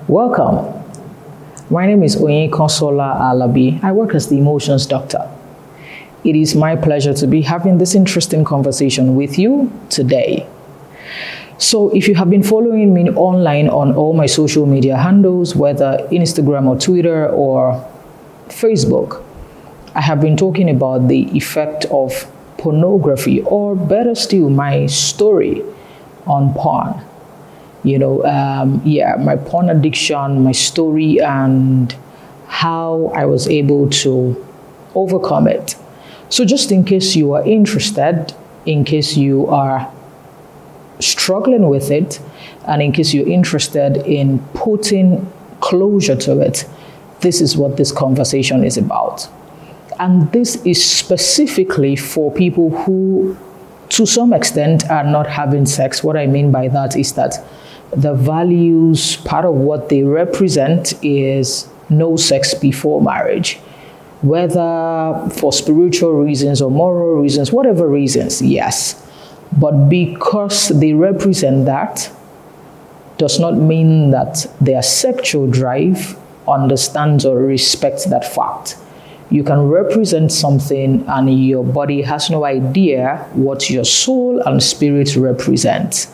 Welcome. My name is Onyinkansola Alabi. I work as the emotions doctor. It is my pleasure to be having this interesting conversation with you today. So if you have been following me online on all my social media handles, whether Instagram or Twitter or Facebook, I have been talking about the effect of pornography, or better still, my story on porn. My porn addiction, my story, and how I was able to overcome it. So just in case you are interested, in case you are struggling with it, and in case you're interested in putting closure to it, this is what this conversation is about. And this is specifically for people who, to some extent, are not having sex. What I mean by that is that the values, part of what they represent is no sex before marriage. Whether for spiritual reasons or moral reasons, whatever reasons, yes. But because they represent that, does not mean that their sexual drive understands or respects that fact. You can represent something and your body has no idea what your soul and spirit represents.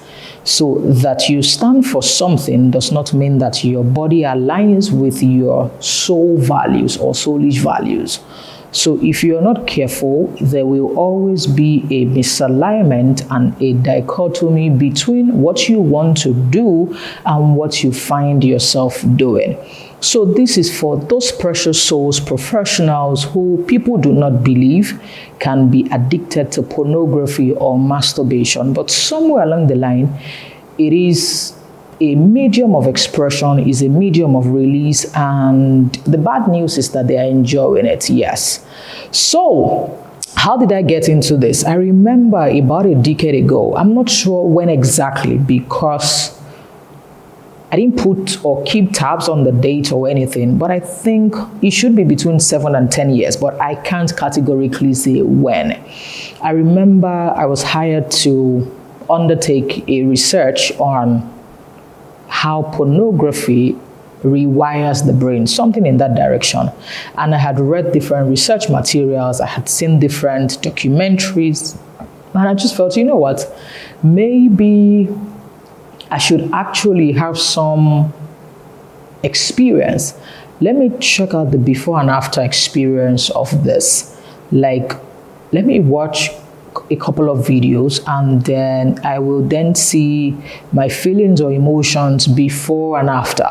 So that you stand for something does not mean that your body aligns with your soul values or soulish values. So if you're not careful, there will always be a misalignment and a dichotomy between what you want to do and what you find yourself doing. So this is for those precious souls, professionals who people do not believe can be addicted to pornography or masturbation. But somewhere along the line, it is a medium of expression, is a medium of release, and the bad news is that they are enjoying it, yes. So, how did I get into this? I remember about a decade ago, I'm not sure when exactly because I didn't put or keep tabs on the date or anything, but I think it should be between 7 and 10 years, but I can't categorically say when. I remember I was hired to undertake a research on how pornography rewires the brain, something in that direction. And I had read different research materials, I had seen different documentaries, and I just felt, you know what, maybe I should actually have some experience. Let me check out the before and after experience of this. Like, let me watch a couple of videos and then I will then see my feelings or emotions before and after.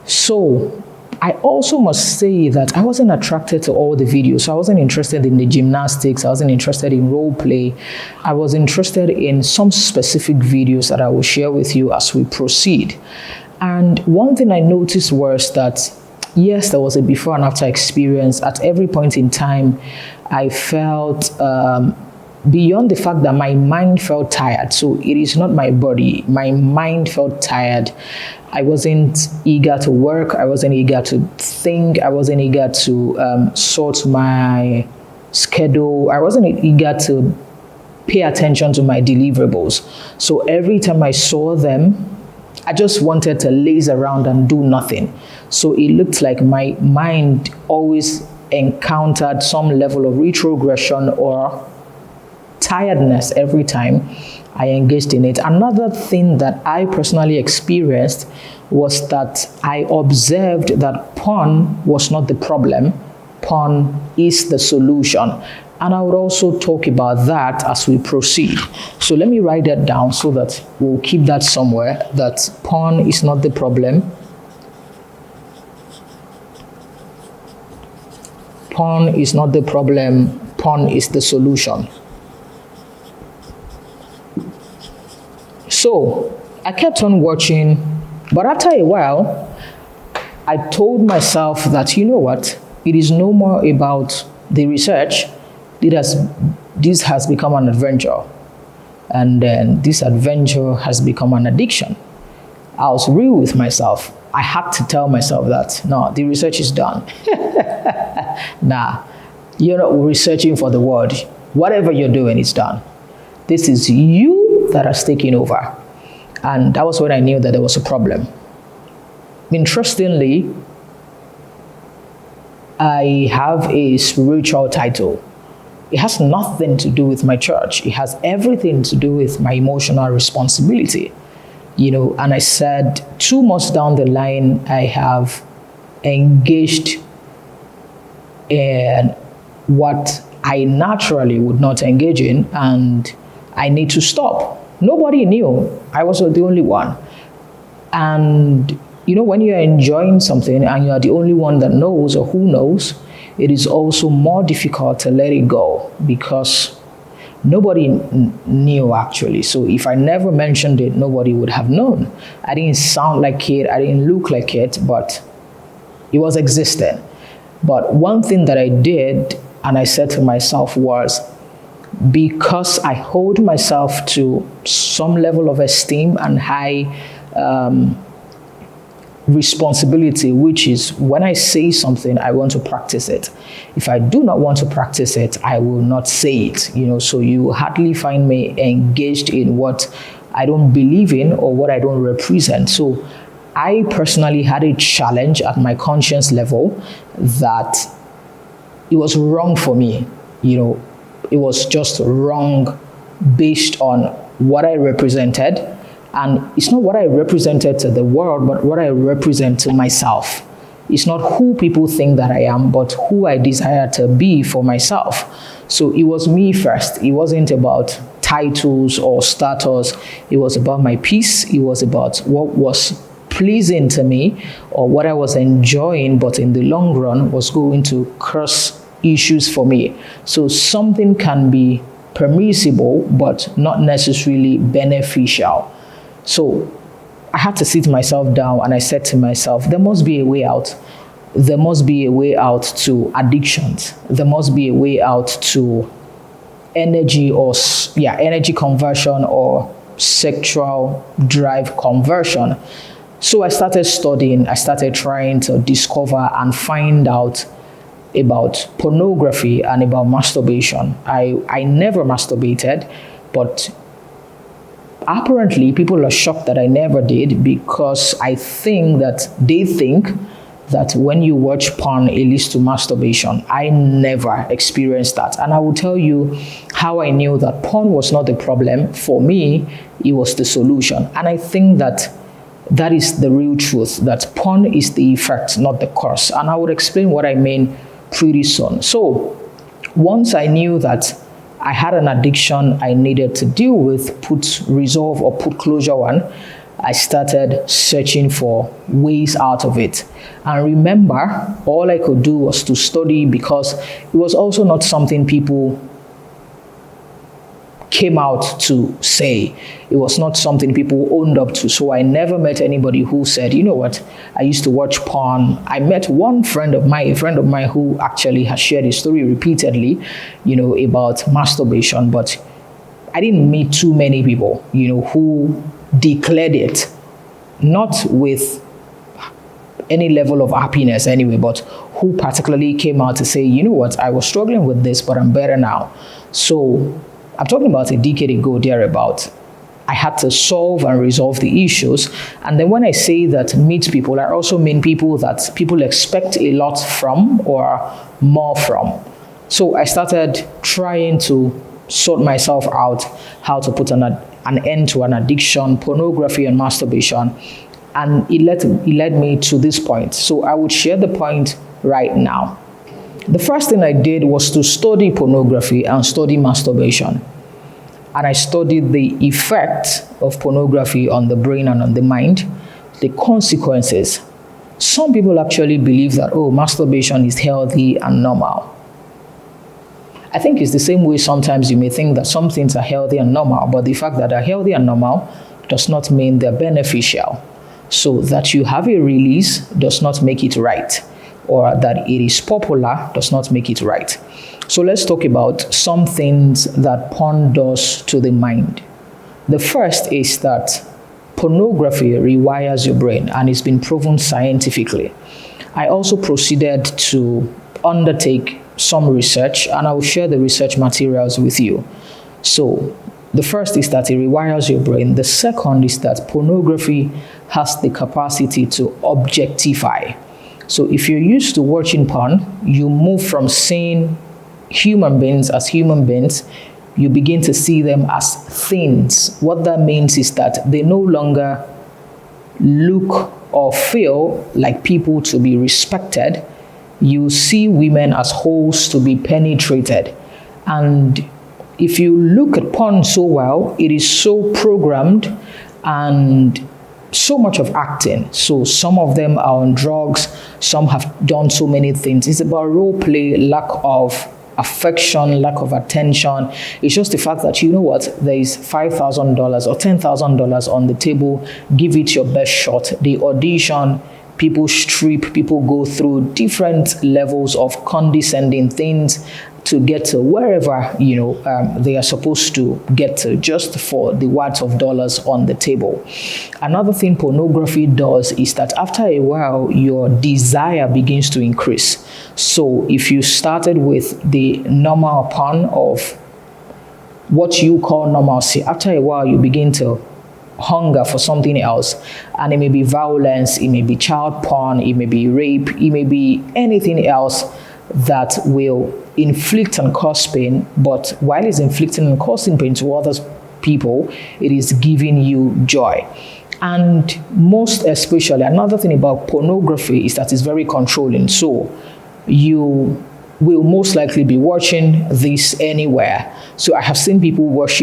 So I also must say that I wasn't attracted to all the videos. So I wasn't interested in the gymnastics. I wasn't interested in role play. I was interested in some specific videos that I will share with you as we proceed. And one thing I noticed was that, yes, there was a before and after experience. At every point in time, I felt, beyond the fact that my mind felt tired. So it is not my body. My mind felt tired. I wasn't eager to work. I wasn't eager to think. I wasn't eager to sort my schedule. I wasn't eager to pay attention to my deliverables. So every time I saw them, I just wanted to laze around and do nothing. So it looked like my mind always encountered some level of retrogression or tiredness every time I engaged in it. Another thing that I personally experienced was that I observed that porn was not the problem. Porn is the solution. And I would also talk about that as we proceed. So let me write that down so that we'll keep that somewhere, that porn is not the problem. Porn is not the problem. Porn is the solution. So I kept on watching, but after a while, I told myself that, you know what, it is no more about the research. This has become an adventure. And then this adventure has become an addiction. I was real with myself. I had to tell myself that, no, the research is done. Nah, you're not researching for the word. Whatever you're doing is done. This is you that has taken over. And that was when I knew that there was a problem. interestingly, I have a spiritual title. It has nothing to do with my church. It has everything to do with my emotional responsibility. And I said 2 months down the line, I have engaged in what I naturally would not engage in, and I need to stop. Nobody knew. I was the only one. And when you're enjoying something and you're the only one that knows or who knows, it is also more difficult to let it go because nobody knew actually. So if I never mentioned it, nobody would have known. I didn't sound like it, I didn't look like it, but it was existing. But one thing that I did, and I said to myself, was because I hold myself to some level of esteem and high responsibility, which is when I say something, I want to practice it. If I do not want to practice it, I will not say it. So you hardly find me engaged in what I don't believe in or what I don't represent. So I personally had a challenge at my conscience level that it was wrong for me. It was just wrong based on what I represented. And it's not what I represented to the world, but what I represent to myself. It's not who people think that I am, but who I desire to be for myself. So it was me first. It wasn't about titles or status. It was about my peace. It was about what was pleasing to me or what I was enjoying, but in the long run was going to cause issues for me. So something can be permissible, but not necessarily beneficial. So I had to sit myself down and I said to myself, there must be a way out. There must be a way out to addictions. There must be a way out to energy conversion or sexual drive conversion. So I started studying. I started trying to discover and find out about pornography and about masturbation. I never masturbated, but apparently people are shocked that I never did because they think that when you watch porn, it leads to masturbation. I never experienced that. And I will tell you how I knew that porn was not the problem. For me, it was the solution. And I think that is the real truth, that porn is the effect, not the cause. And I would explain what I mean pretty soon. So once I knew that I had an addiction I needed to deal with, put resolve or put closure on, I started searching for ways out of it. And remember, all I could do was to study because it was also not something people came out to say. It was not something people owned up to. So I never met anybody who said, you know what, I used to watch porn. I met one friend of mine, who actually has shared his story repeatedly, about masturbation, but I didn't meet too many people, who declared it, not with any level of happiness anyway, but who particularly came out to say, you know what, I was struggling with this, but I'm better now. So I'm talking about a decade ago, thereabout. I had to solve and resolve the issues. And then when I say that meet people, I also mean people that people expect a lot from or more from. So I started trying to sort myself out, how to put an end to an addiction, pornography and masturbation. And it led me to this point. So I would share the point right now. The first thing I did was to study pornography and study masturbation. And I studied the effect of pornography on the brain and on the mind, the consequences. Some people actually believe that, masturbation is healthy and normal. I think it's the same way sometimes you may think that some things are healthy and normal, but the fact that they're healthy and normal does not mean they're beneficial. So that you have a release does not make it right, or that it is popular does not make it right. So let's talk about some things that porn does to the mind. The first is that pornography rewires your brain, and it's been proven scientifically. I also proceeded to undertake some research, and I will share the research materials with you. So the first is that it rewires your brain. The second is that pornography has the capacity to objectify. So if you're used to watching porn, you move from seeing human beings as human beings, you begin to see them as things. What that means is that they no longer look or feel like people to be respected. You see women as holes to be penetrated. And if you look at porn so well, it is so programmed and so much of acting. So some of them are on drugs, some have done so many things. It's about role play, lack of affection, lack of attention. It's just the fact that, you know what, there is $5,000 or $10,000 on the table, give it your best shot. The audition, people strip, people go through different levels of condescending things to get to wherever, they are supposed to get to, just for the worth of dollars on the table. Another thing pornography does is that after a while, your desire begins to increase. So if you started with the normal porn of what you call normalcy, after a while, you begin to hunger for something else. And it may be violence, it may be child porn, it may be rape, it may be anything else that will inflict and cause pain. But while it's inflicting and causing pain to other people, it is giving you joy. And most especially, another thing about pornography is that it's very controlling. So you will most likely be watching this anywhere. So I have seen people watch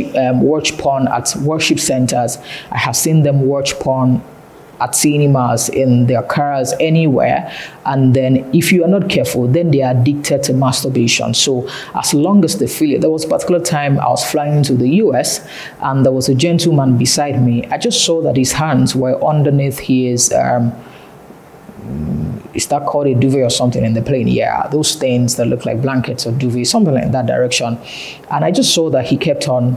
porn at worship centers. I have seen them watch porn at cinemas, in their cars, anywhere. And then if you are not careful, then they are addicted to masturbation. So as long as they feel it, there was a particular time I was flying to the US and there was a gentleman beside me. I just saw that his hands were underneath his, is that called a duvet or something in the plane? Yeah, those things that look like blankets or duvet, something like that direction. And I just saw that he kept on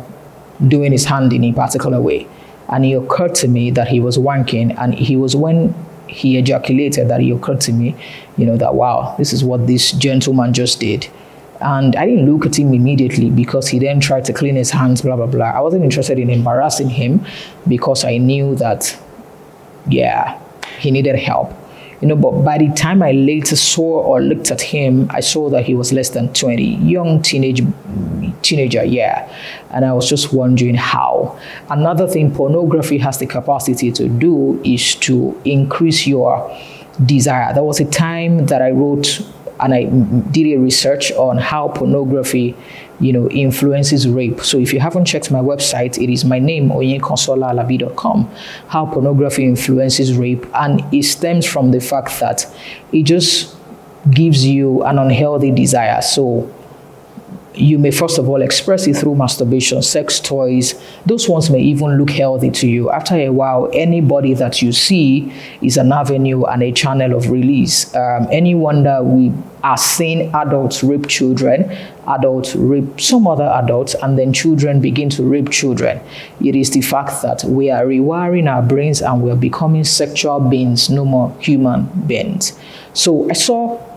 doing his hand in a particular way. And it occurred to me that he was wanking, and he was when he ejaculated that it occurred to me, that, wow, this is what this gentleman just did. And I didn't look at him immediately because he then tried to clean his hands, blah, blah, blah. I wasn't interested in embarrassing him because I knew that, he needed help. But by the time I later saw or looked at him, I saw that he was less than 20, young teenager, And I was just wondering how. Another thing pornography has the capacity to do is to increase your desire. There was a time that I wrote and I did a research on how pornography, influences rape. So if you haven't checked my website, it is my name, onyekonsolalabi.com, how pornography influences rape. And it stems from the fact that it just gives you an unhealthy desire. So you may first of all express it through masturbation, sex toys. Those ones may even look healthy to you. After a while, anybody that you see is an avenue and a channel of release. Any wonder we are seeing adults rape children, adults rape some other adults, and then children begin to rape children. It is the fact that we are rewiring our brains and we are becoming sexual beings, no more human beings. So I saw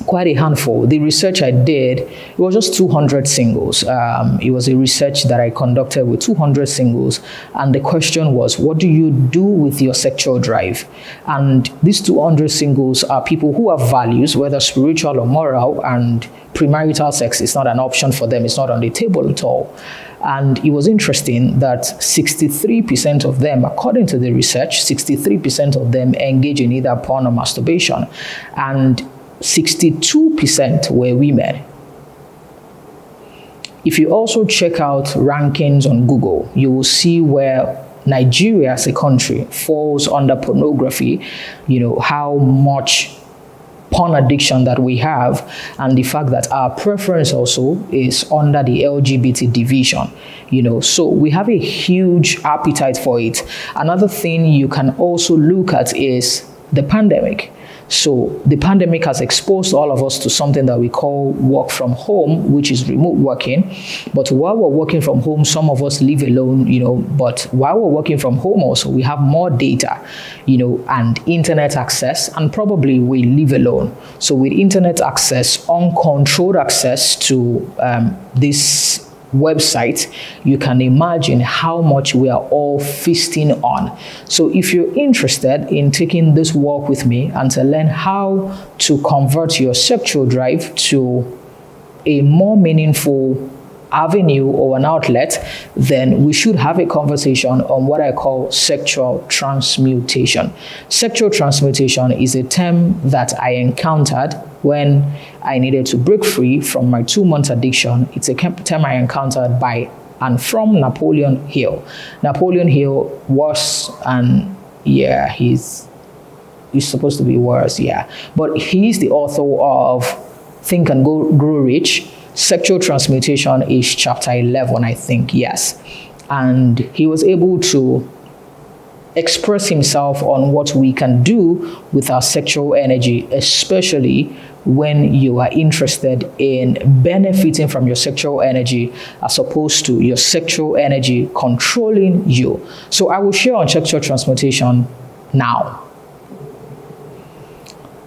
quite a handful. The research I did, it was just 200 singles. It was a research that I conducted with 200 singles. And the question was, what do you do with your sexual drive? And these 200 singles are people who have values, whether spiritual or moral, and premarital sex is not an option for them. It's not on the table at all. And it was interesting that 63% of them, according to the research, 63% of them engage in either porn or masturbation. And 62% were women. If you also check out rankings on Google, you will see where Nigeria as a country falls under pornography, how much porn addiction that we have, and the fact that our preference also is under the LGBT division. So we have a huge appetite for it. Another thing you can also look at is the pandemic. So the pandemic has exposed all of us to something that we call work from home, which is remote working. But while we're working from home, some of us live alone, but while we're working from home also, we have more data, and internet access, and probably we live alone. So with internet access, uncontrolled access to this website, you can imagine how much we are all feasting on. So if you're interested in taking this walk with me and to learn how to convert your sexual drive to a more meaningful avenue or an outlet, then we should have a conversation on what I call sexual transmutation. Sexual transmutation is a term that I encountered when I needed to break free from my 2-month addiction. It's a term I encountered by and from Napoleon Hill. Napoleon Hill was, and yeah, he's supposed to be worse, yeah. But he's the author of Think and Grow Rich. Sexual Transmutation is chapter 11, I think, yes. And he was able to express himself on what we can do with our sexual energy, especially when you are interested in benefiting from your sexual energy as opposed to your sexual energy controlling you. So I will share on sexual transmutation now.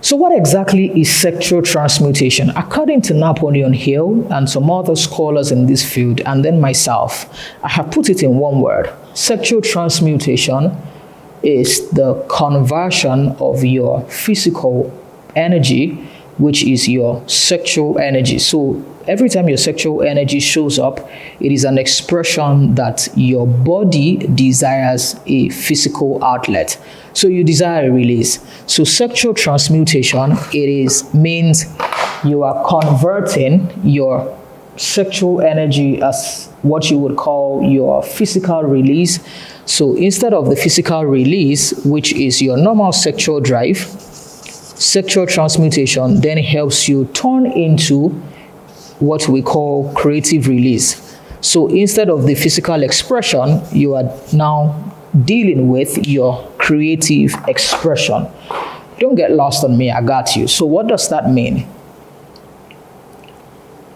So what exactly is sexual transmutation? According to Napoleon Hill and some other scholars in this field, and then myself, I have put it in one word. Sexual transmutation is the conversion of your physical energy, which is your sexual energy. So every time your sexual energy shows up, it is an expression that your body desires a physical outlet. So you desire a release. So sexual transmutation, means you are converting your sexual energy as what you would call your physical release. So instead of the physical release, which is your normal sexual drive, sexual transmutation then helps you turn into what we call creative release. So instead of the physical expression, you are now dealing with your creative expression. Don't get lost on me, I got you. So what does that mean?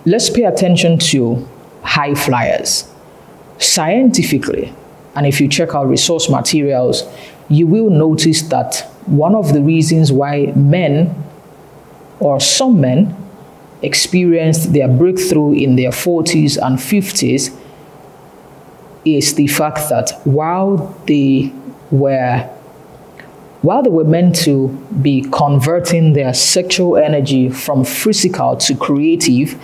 Let's pay attention to high flyers. Scientifically, and if you check out resource materials, you will notice that one of the reasons why men, or some men, experienced their breakthrough in their 40s and 50s is the fact that while they were meant to be converting their sexual energy from physical to creative,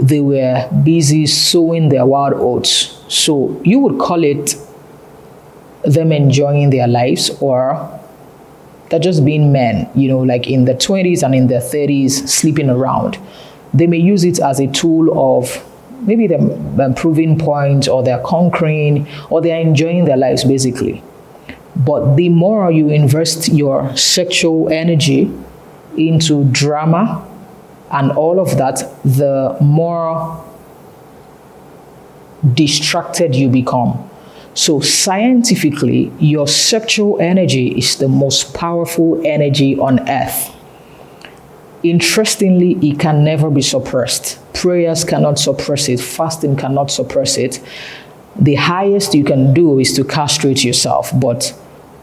they were busy sowing their wild oats. So you would call it them enjoying their lives, or they're just being men, like in their 20s and in their 30s, sleeping around. They may use it as a tool of maybe they're proving points, or they're conquering, or they're enjoying their lives, basically. But the more you invest your sexual energy into drama and all of that, the more distracted you become. So scientifically, your sexual energy is the most powerful energy on earth. Interestingly, it can never be suppressed. Prayers cannot suppress it. Fasting cannot suppress it. The highest you can do is to castrate yourself. But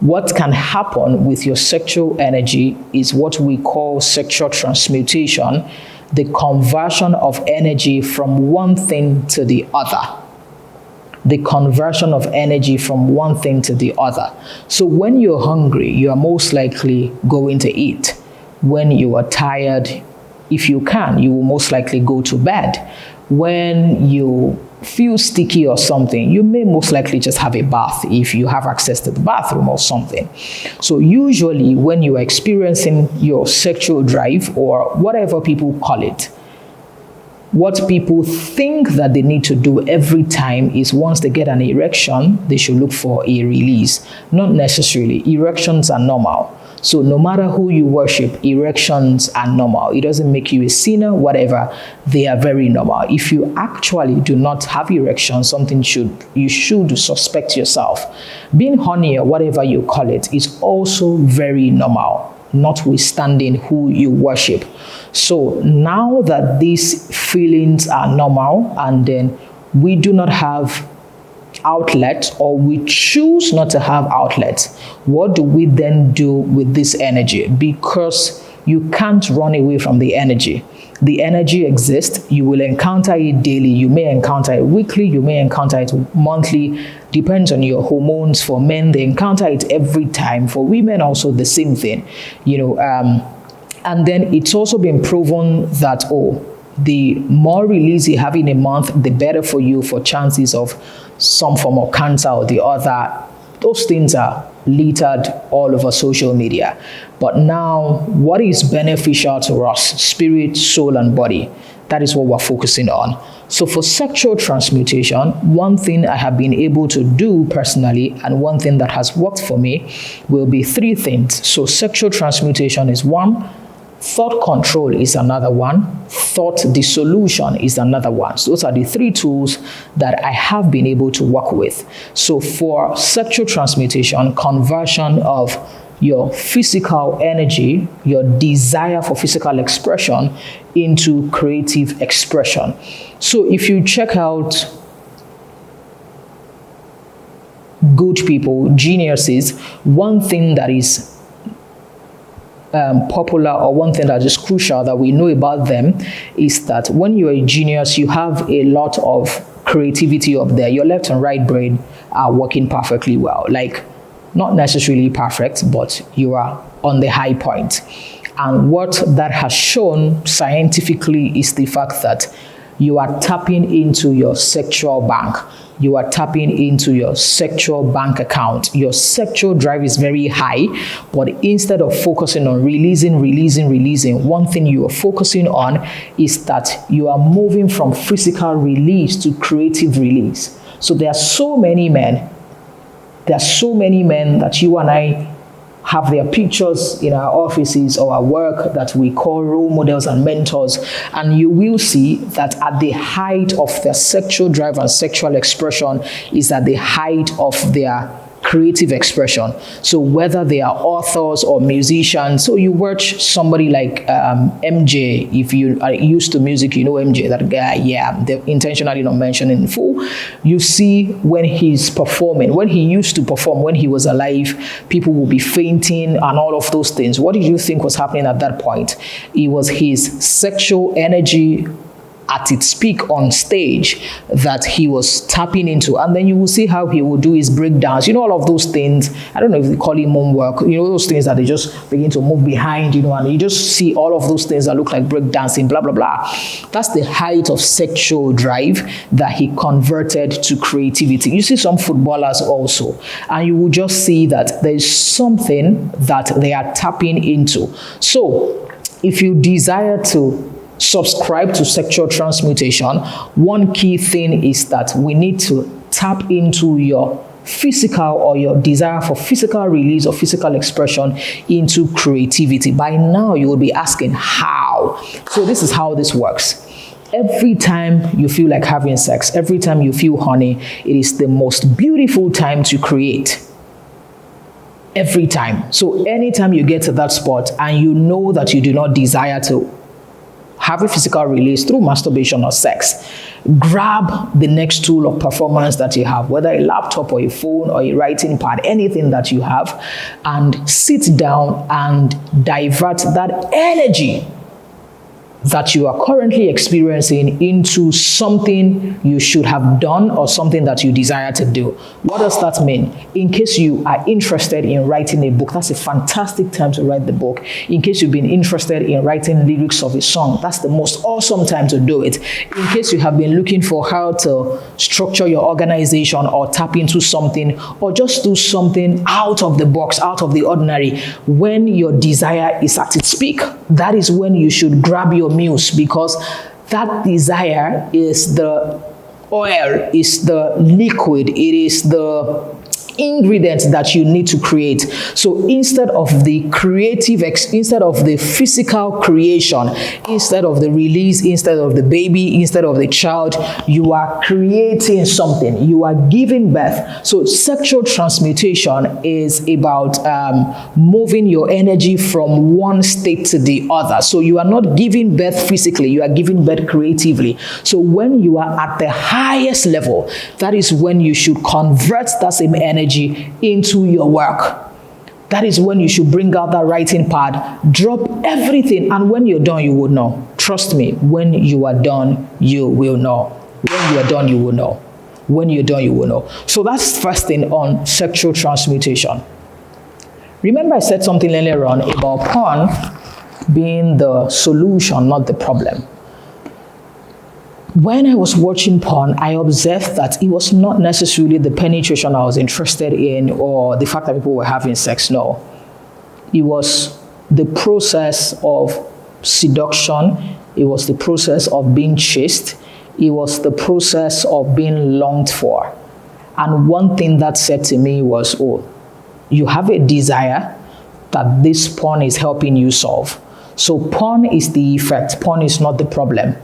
what can happen with your sexual energy is what we call sexual transmutation, the conversion of energy from one thing to the other. The conversion of energy from one thing to the other. So when you're hungry, you are most likely going to eat. When you are tired, if you can, you will most likely go to bed. When you feel sticky or something, you may most likely just have a bath if you have access to the bathroom or something. So usually when you are experiencing your sexual drive, or whatever people call it, what people think that they need to do every time is once they get an erection, they should look for a release. Not necessarily. Erections are normal. So no matter who you worship, erections are normal. It doesn't make you a sinner, whatever. They are very normal. If you actually do not have erections, you should suspect yourself. Being horny, or whatever you call it, is also very normal, notwithstanding who you worship. So now that these feelings are normal, and then we do not have outlets, or we choose not to have outlets, what do we then do with this energy? Because You can't run away from the energy. The energy exists. You will encounter it daily. You may encounter it weekly. You may encounter it monthly. Depends on your hormones. For men, they encounter it every time. For women, also the same thing. And then it's also been proven that, the more release you have in a month, the better for you for chances of some form of cancer or the other. Those things are littered all over social media. But now, what is beneficial to us, spirit, soul, and body? That is what we're focusing on. So for sexual transmutation, one thing I have been able to do personally, and one thing that has worked for me, will be 3 things. So sexual transmutation is one. Thought control is another one. Thought dissolution is another one. So those are the 3 tools that I have been able to work with. So for sexual transmutation, conversion of your physical energy, your desire for physical expression into creative expression. So if you check out good people, geniuses, one thing that is popular, or one thing that is crucial that we know about them, is that when you're a genius, you have a lot of creativity up there. Your left and right brain are working perfectly well. Like, not necessarily perfect, but you are on the high point. And what that has shown scientifically is the fact that you are tapping into your sexual bank. You are tapping into your sexual bank account. Your sexual drive is very high, but instead of focusing on releasing, one thing you are focusing on is that you are moving from physical release to creative release. So there are so many men that you and I have their pictures in our offices or our work that we call role models and mentors, and you will see that at the height of their sexual drive and sexual expression is at the height of their creative expression. So whether they are authors or musicians, so you watch somebody like MJ, if you are used to music, you know MJ, that guy, they're intentionally not mentioned in full. You see when he's performing, when he used to perform, when he was alive, people will be fainting and all of those things. What did you think was happening at that point? It was his sexual energy at its peak on stage that he was tapping into. And then you will see how he will do his breakdowns. You know, all of those things, I don't know if they call it moonwalk, you know, those things that they just begin to move behind, you know, and you just see all of those things that look like breakdancing, blah, blah, blah. That's the height of sexual drive that he converted to creativity. You see some footballers also, and you will just see that there's something that they are tapping into. So if you desire to subscribe to sexual transmutation, one key thing is that we need to tap into your physical, or your desire for physical release or physical expression into creativity. By now you will be asking how. So this is how this works. Every time you feel like having sex, every time you feel horny, it is the most beautiful time to create. Every time. So anytime you get to that spot and you know that you do not desire to have a physical release through masturbation or sex, grab the next tool of performance that you have, whether a laptop or a phone or a writing pad, anything that you have, and sit down and divert that energy that you are currently experiencing into something you should have done or something that you desire to do. What does that mean? In case you are interested in writing a book, that's a fantastic time to write the book. In case you've been interested in writing lyrics of a song, that's the most awesome time to do it. In case you have been looking for how to structure your organization or tap into something or just do something out of the box, out of the ordinary, when your desire is at its peak, that is when you should grab your muse, because that desire is the oil, is the liquid, it is the ingredient that you need to create. So instead of the creative, instead of the physical creation, instead of the release, instead of the baby, instead of the child, you are creating something. You are giving birth. So sexual transmutation is about moving your energy from one state to the other. So you are not giving birth physically, you are giving birth creatively. So when you are at the highest level, that is when you should convert that same energy into your work. That is when you should bring out that writing pad, drop everything, and when you're done, you will know. Trust me, when you are done, you will know. When you are done, you will know. When you're done, you will know. So that's first thing on sexual transmutation. Remember I said something earlier on about porn being the solution, not the problem. When I was watching porn, I observed that it was not necessarily the penetration I was interested in or the fact that people were having sex. No. It was the process of seduction. It was the process of being chased. It was the process of being longed for. And one thing that said to me was, oh, you have a desire that this porn is helping you solve. So porn is the effect. Porn is not the problem.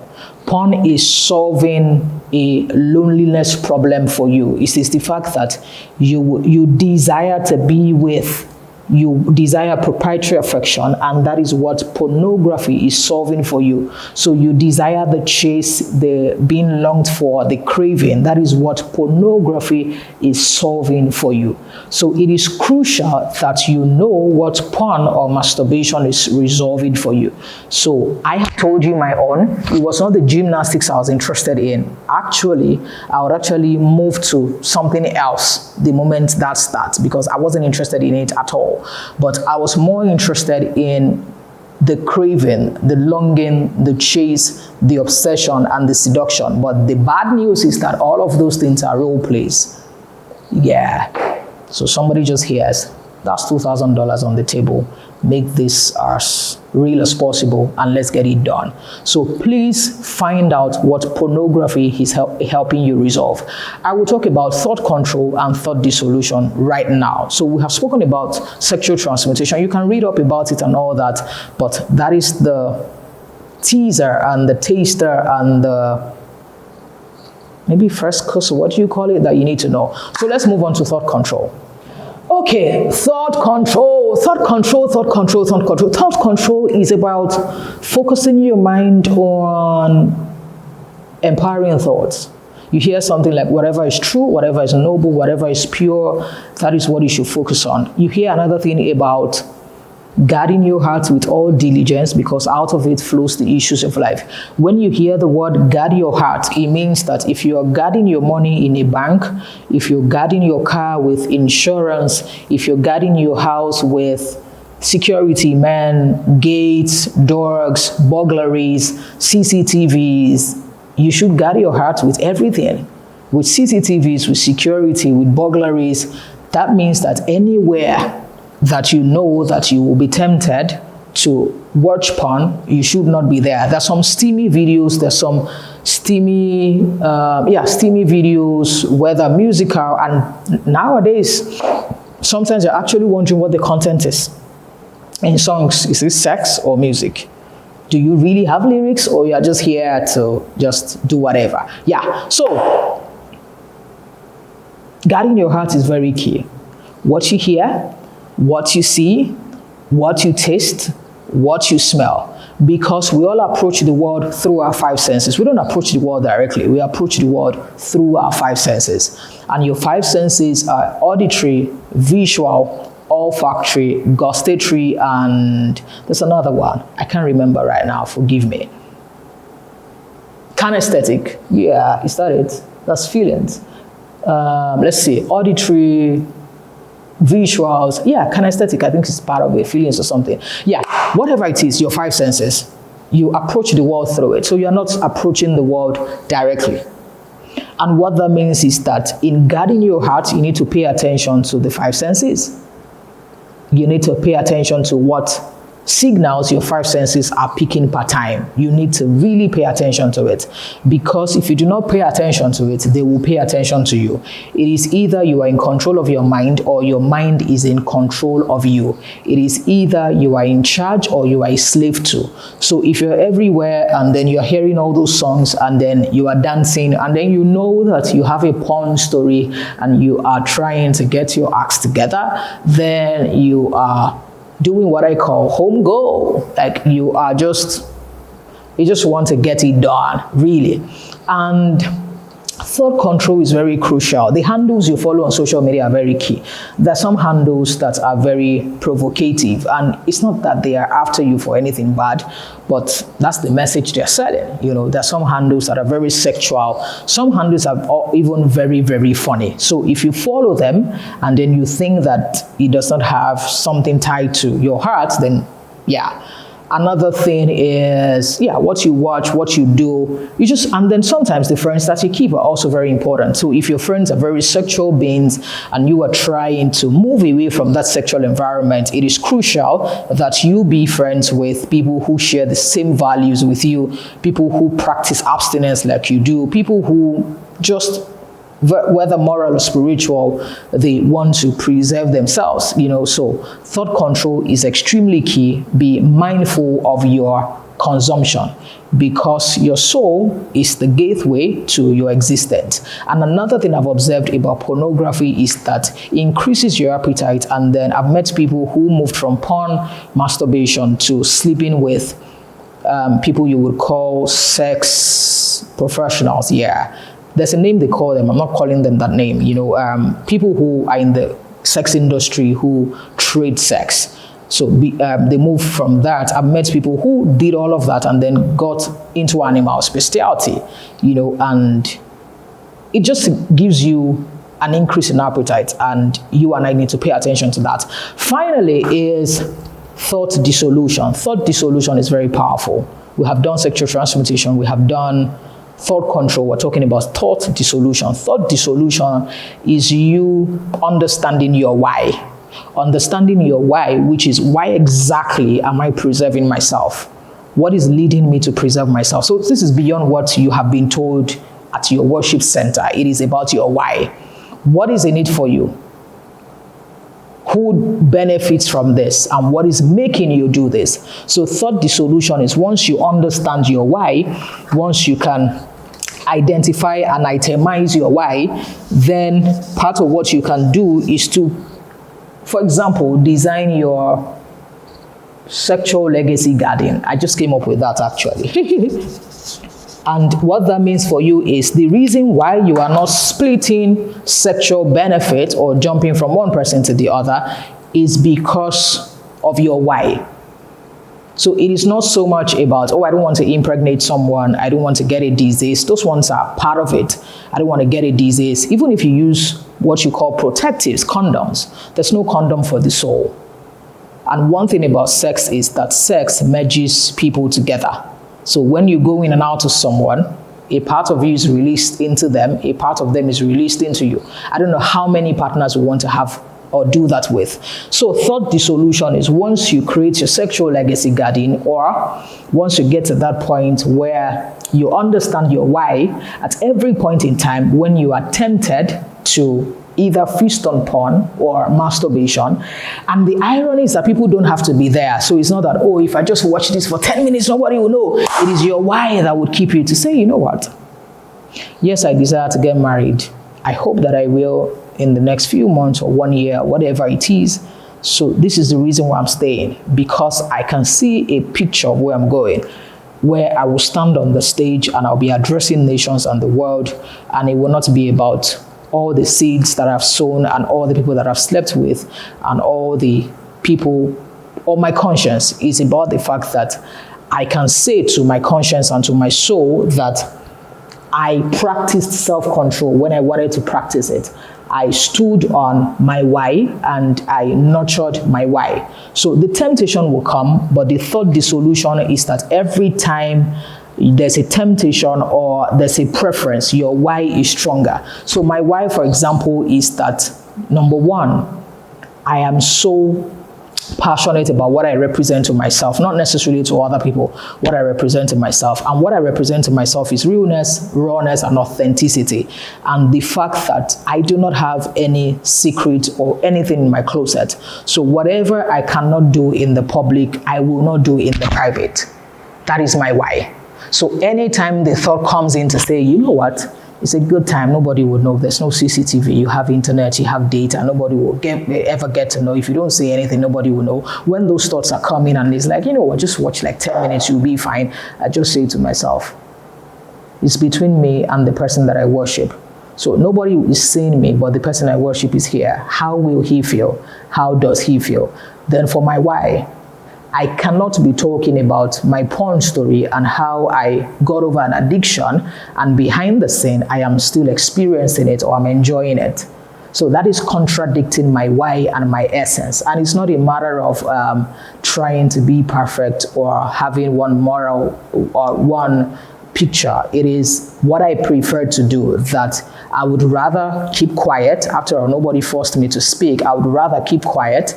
Porn is solving a loneliness problem for you. It is the fact that you desire to be with, you desire proprietary affection, and that is what pornography is solving for you. So you desire the chase, the being longed for, the craving. That is what pornography is solving for you. So it is crucial that you know what porn or masturbation is resolving for you. So I have told you my own. It was not the gymnastics I was interested in. Actually, I would actually move to something else the moment that starts, because I wasn't interested in it at all. But I was more interested in the craving, the longing, the chase, the obsession, and the seduction. But the bad news is that all of those things are role plays. Yeah. So somebody just hears, that's $2,000 on the table. Make this as real as possible and let's get it done. So please find out what pornography is helping you resolve. I will talk about thought control and thought dissolution right now. So we have spoken about sexual transmutation. You can read up about it and all that, but that is the teaser and the taster and the maybe first course, what do you call it, that you need to know. So let's move on to thought control. Okay, thought control. Thought control is about focusing your mind on empowering thoughts. You hear something like whatever is true, whatever is noble, whatever is pure, that is what you should focus on. You hear another thing about guarding your heart with all diligence, because out of it flows the issues of life. When you hear the word guard your heart, it means that if you are guarding your money in a bank, if you're guarding your car with insurance, if you're guarding your house with security men, gates, dogs, burglaries, CCTVs, you should guard your heart with everything. With CCTVs, with security, with burglaries. That means that anywhere that you know that you will be tempted to watch porn, you should not be there. There's some steamy videos, there's some steamy videos, whether musical, and nowadays, sometimes you're actually wondering what the content is. In songs, is it sex or music? Do you really have lyrics, or you're just here to just do whatever? Yeah, so guarding your heart is very key. What you hear, what you see, what you taste, what you smell. Because we all approach the world through our five senses. We don't approach the world directly. We approach the world through our five senses. And your five senses are auditory, visual, olfactory, gustatory, and there's another one. I can't remember right now. Forgive me. Kinesthetic. Yeah, is that it? That's feelings. Let's see. Auditory, visuals, yeah, kinesthetic, I think it's part of it, feelings or something. Yeah, whatever it is, your five senses, you approach the world through it. So you're not approaching the world directly. And what that means is that in guarding your heart, you need to pay attention to the five senses. You need to pay attention to what signals your five senses are picking per time. You need to really pay attention to it, because if you do not pay attention to it, they will pay attention to you. It is either you are in control of your mind or your mind is in control of you. It is either you are in charge or you are a slave to. So if you're everywhere and then you're hearing all those songs and then you are dancing and then you know that you have a porn story and you are trying to get your acts together, then you are doing what I call home goal. Like you just want to get it done, really. And Thought control is very crucial. The handles you follow on social media are very key. There are some handles that are very provocative, and it's not that they are after you for anything bad, but that's the message they're selling. You know, there are some handles that are very sexual. Some handles are even very, very funny. So if you follow them and then you think that it does not have something tied to your heart, then yeah. Another thing is, what you watch, what you do, and then sometimes the friends that you keep are also very important. So if your friends are very sexual beings and you are trying to move away from that sexual environment, it is crucial that you be friends with people who share the same values with you, people who practice abstinence like you do, people who just, whether moral or spiritual, they want to preserve themselves, so thought control is extremely key. Be mindful of your consumption because your soul is the gateway to your existence. And another thing I've observed about pornography is that it increases your appetite, and then I've met people who moved from porn masturbation to sleeping with people you would call sex professionals. There's a name they call them. I'm not calling them that name. People who are in the sex industry who trade sex. So they move from that. I've met people who did all of that and then got into animal bestiality, and it just gives you an increase in appetite, and you and I need to pay attention to that. Finally is thought dissolution. Thought dissolution is very powerful. We have done sexual transmutation. We have done thought control. We're talking about thought dissolution. Thought dissolution is you understanding your why. Understanding your why, which is why exactly am I preserving myself? What is leading me to preserve myself? So this is beyond what you have been told at your worship center. It is about your why. What is in it for you? Who benefits from this, and what is making you do this? So thought dissolution is once you understand your why, once you can identify and itemize your why, then part of what you can do is to, for example, design your sexual legacy garden. I just came up with that actually. And what that means for you is the reason why you are not splitting sexual benefit or jumping from one person to the other is because of your why. So it is not so much about, I don't want to impregnate someone, I don't want to get a disease. Those ones are part of it. I don't want to get a disease. Even if you use what you call protectives, condoms, there's no condom for the soul. And one thing about sex is that sex merges people together. So when you go in and out of someone, a part of you is released into them, a part of them is released into you. I don't know how many partners we want to have or do that with. So thought dissolution is once you create your sexual legacy garden, or once you get to that point where you understand your why, at every point in time when you are tempted to either feast on porn or masturbation. And the irony is that people don't have to be there. So it's not that, if I just watch this for 10 minutes, nobody will know. It is your why that would keep you to say, you know what? Yes, I desire to get married. I hope that I will in the next few months or 1 year, whatever it is. So this is the reason why I'm staying, because I can see a picture of where I'm going, where I will stand on the stage and I'll be addressing nations and the world, and it will not be about all the seeds that I've sown and all the people that I've slept with and all the people, or my conscience is about the fact that I can say to my conscience and to my soul that I practiced self-control when I wanted to practice it. I stood on my why and I nurtured my why. So the temptation will come, but the thought dissolution is that every time there's a temptation or there's a preference, your why is stronger. So my why, for example, is that, number one, I am so passionate about what I represent to myself, not necessarily to other people, what I represent to myself. And what I represent to myself is realness, rawness, and authenticity. And the fact that I do not have any secret or anything in my closet. So whatever I cannot do in the public, I will not do in the private. That is my why. So anytime the thought comes in to say, you know what, it's a good time, nobody will know, there's no CCTV, you have internet, you have data, nobody will ever get to know. If you don't say anything, nobody will know. When those thoughts are coming and it's like, you know what, just watch like 10 minutes, you'll be fine. I just say to myself, It's between me and the person that I worship. So nobody is seeing me, but the person I worship is here. How will he feel? How does he feel? Then for my why, I cannot be talking about my porn story and how I got over an addiction, and behind the scene, I am still experiencing it or I'm enjoying it. So that is contradicting my why and my essence. And it's not a matter of trying to be perfect or having one moral or one picture. It is what I prefer to do, that I would rather keep quiet. After all, nobody forced me to speak. I would rather keep quiet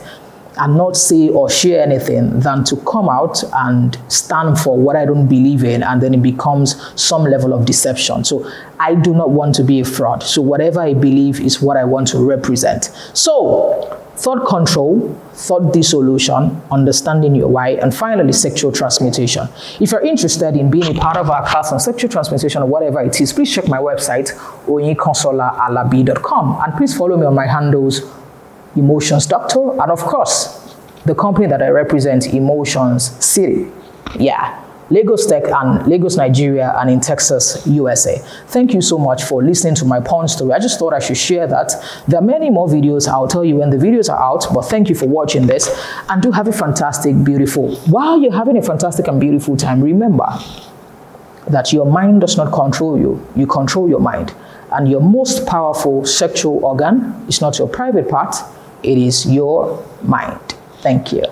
and not say or share anything than to come out and stand for what I don't believe in, and then it becomes some level of deception. So I do not want to be a fraud. So whatever I believe is what I want to represent. So thought control, thought dissolution, understanding your why, and finally sexual transmutation. If you're interested in being a part of our class on sexual transmutation or whatever it is, please check my website, oyinkansolalabi.com, and please follow me on my handles, Emotions Doctor, and of course, the company that I represent, Emotions City. Yeah, Lagos Tech and Lagos, Nigeria, and in Texas, USA. Thank you so much for listening to my porn story. I just thought I should share that. There are many more videos. I'll tell you when the videos are out, but thank you for watching this, and do have a fantastic, beautiful. While you're having a fantastic and beautiful time, remember that your mind does not control you. You control your mind. And your most powerful sexual organ is not your private part, it is your mind. Thank you.